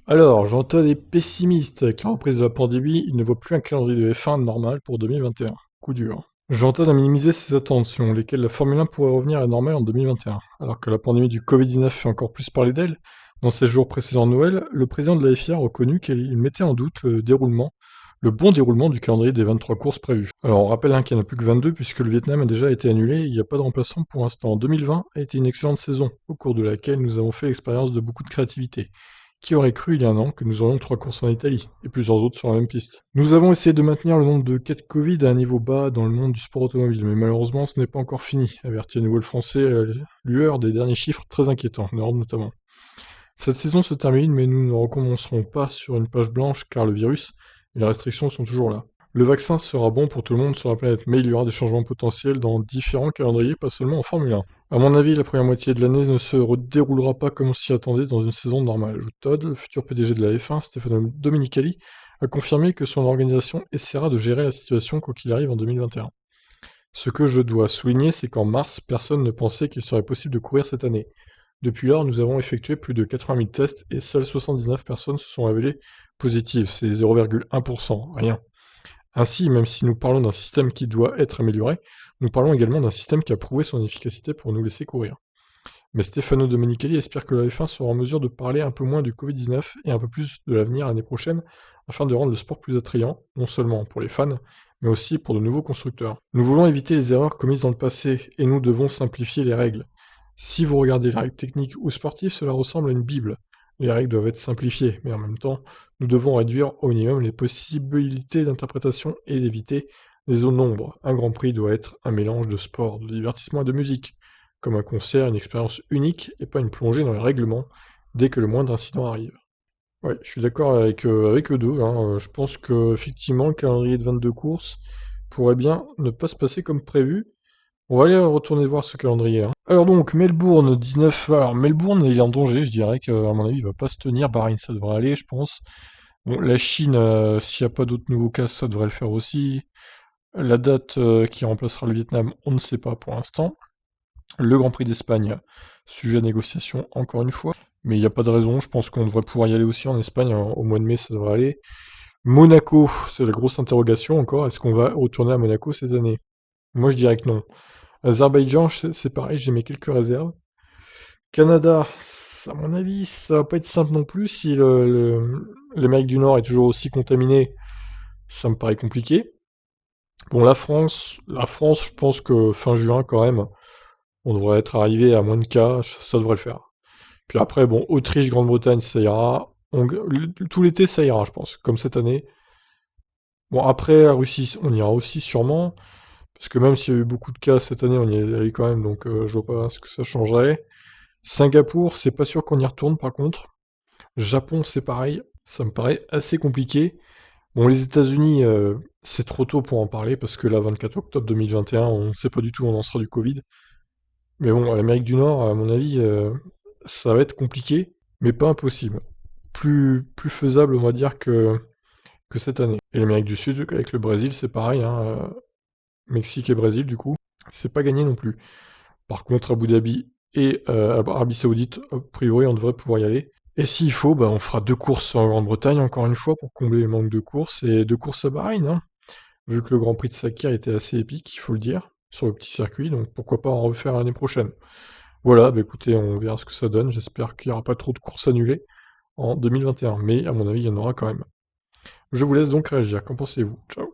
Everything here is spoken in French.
Alors, j'entends des pessimistes. Avec la reprise de la pandémie, il ne voit plus un calendrier de F1 normal pour 2021. Coup dur. J'entends à minimiser ces attentes, selon lesquelles la Formule 1 pourrait revenir à la normale en 2021. Alors que la pandémie du Covid-19 fait encore plus parler d'elle, dans ces jours précédents de Noël, le président de la FIA a reconnu qu'il mettait en doute le bon déroulement du calendrier des 23 courses prévues. Alors on rappelle qu'il n'y en a plus que 22 puisque le Vietnam a déjà été annulé et il n'y a pas de remplaçant pour l'instant. 2020 a été une excellente saison, au cours de laquelle nous avons fait l'expérience de beaucoup de créativité. Qui aurait cru il y a un an que nous aurions 3 courses en Italie, et plusieurs autres sur la même piste. Nous avons essayé de maintenir le nombre de cas de Covid à un niveau bas dans le monde du sport automobile, mais malheureusement ce n'est pas encore fini, avertit à nouveau le français à la lueur des derniers chiffres très inquiétants, en Europe notamment. Cette saison se termine, mais nous ne recommencerons pas sur une page blanche car le virus et les restrictions sont toujours là. Le vaccin sera bon pour tout le monde sur la planète, mais il y aura des changements potentiels dans différents calendriers, pas seulement en Formule 1. À mon avis, la première moitié de l'année ne se déroulera pas comme on s'y attendait dans une saison normale. Ajoute Todd, le futur PDG de la F1, Stefano Domenicali, a confirmé que son organisation essaiera de gérer la situation quoi qu'il arrive en 2021. Ce que je dois souligner, c'est qu'en mars, personne ne pensait qu'il serait possible de courir cette année. Depuis lors, nous avons effectué plus de 80 000 tests et seules 79 personnes se sont révélées positives, c'est 0,1%, rien. Ainsi, même si nous parlons d'un système qui doit être amélioré, nous parlons également d'un système qui a prouvé son efficacité pour nous laisser courir. Mais Stefano Domenicali espère que la F1 sera en mesure de parler un peu moins du Covid-19 et un peu plus de l'avenir l'année prochaine, afin de rendre le sport plus attrayant, non seulement pour les fans, mais aussi pour de nouveaux constructeurs. Nous voulons éviter les erreurs commises dans le passé, et nous devons simplifier les règles. Si vous regardez les règles techniques ou sportives, cela ressemble à une bible. Les règles doivent être simplifiées, mais en même temps, nous devons réduire au minimum les possibilités d'interprétation et éviter les zones d'ombre. Un Grand Prix doit être un mélange de sport, de divertissement et de musique. Comme un concert, une expérience unique et pas une plongée dans les règlements dès que le moindre incident arrive. Ouais, je suis d'accord avec eux deux, hein. Je pense que effectivement le calendrier de 22 courses pourrait bien ne pas se passer comme prévu. On va aller retourner voir ce calendrier, hein. Alors donc, Melbourne, 19. Alors, Melbourne, il est en danger, je dirais qu'à mon avis, il va pas se tenir. Bahreïn, ça devrait aller, je pense. Bon, la Chine, s'il n'y a pas d'autres nouveaux cas, ça devrait le faire aussi. La date qui remplacera le Vietnam, on ne sait pas pour l'instant. Le Grand Prix d'Espagne, sujet à négociation encore une fois. Mais il n'y a pas de raison, je pense qu'on devrait pouvoir y aller aussi en Espagne. Au mois de mai, ça devrait aller. Monaco, c'est la grosse interrogation encore. Est-ce qu'on va retourner à Monaco cette année? Moi, je dirais que non. Azerbaïdjan, c'est pareil, j'ai mis quelques réserves. Canada, à mon avis, ça va pas être simple non plus. Si l'Amérique du Nord est toujours aussi contaminée, ça me paraît compliqué. Bon, la France, je pense que fin juin, quand même, on devrait être arrivé à moins de cas, ça devrait le faire. Puis après, bon, Autriche, Grande-Bretagne, ça ira. Tout l'été, ça ira, je pense, comme cette année. Bon, après, la Russie, on ira aussi sûrement, parce que même s'il y a eu beaucoup de cas cette année, on y est allé quand même, donc je vois pas ce que ça changerait. Singapour, c'est pas sûr qu'on y retourne par contre. Japon, c'est pareil, ça me paraît assez compliqué. Bon, les États-Unis, c'est trop tôt pour en parler parce que là, 24 octobre 2021, on ne sait pas du tout où on en sera du Covid. Mais bon, l'Amérique du Nord, à mon avis, ça va être compliqué, mais pas impossible. Plus faisable, on va dire, que cette année. Et l'Amérique du Sud, avec le Brésil, c'est pareil, hein, Mexique et Brésil, du coup, c'est pas gagné non plus. Par contre, Abu Dhabi et Arabie Saoudite, a priori, on devrait pouvoir y aller. Et s'il faut, bah, on fera 2 courses en Grande-Bretagne, encore une fois, pour combler le manque de courses, et 2 courses à Bahreïn, hein, vu que le Grand Prix de Sakhir était assez épique, il faut le dire, sur le petit circuit, donc pourquoi pas en refaire l'année prochaine. Voilà, bah écoutez, on verra ce que ça donne, j'espère qu'il n'y aura pas trop de courses annulées en 2021, mais à mon avis, il y en aura quand même. Je vous laisse donc réagir, qu'en pensez-vous? Ciao.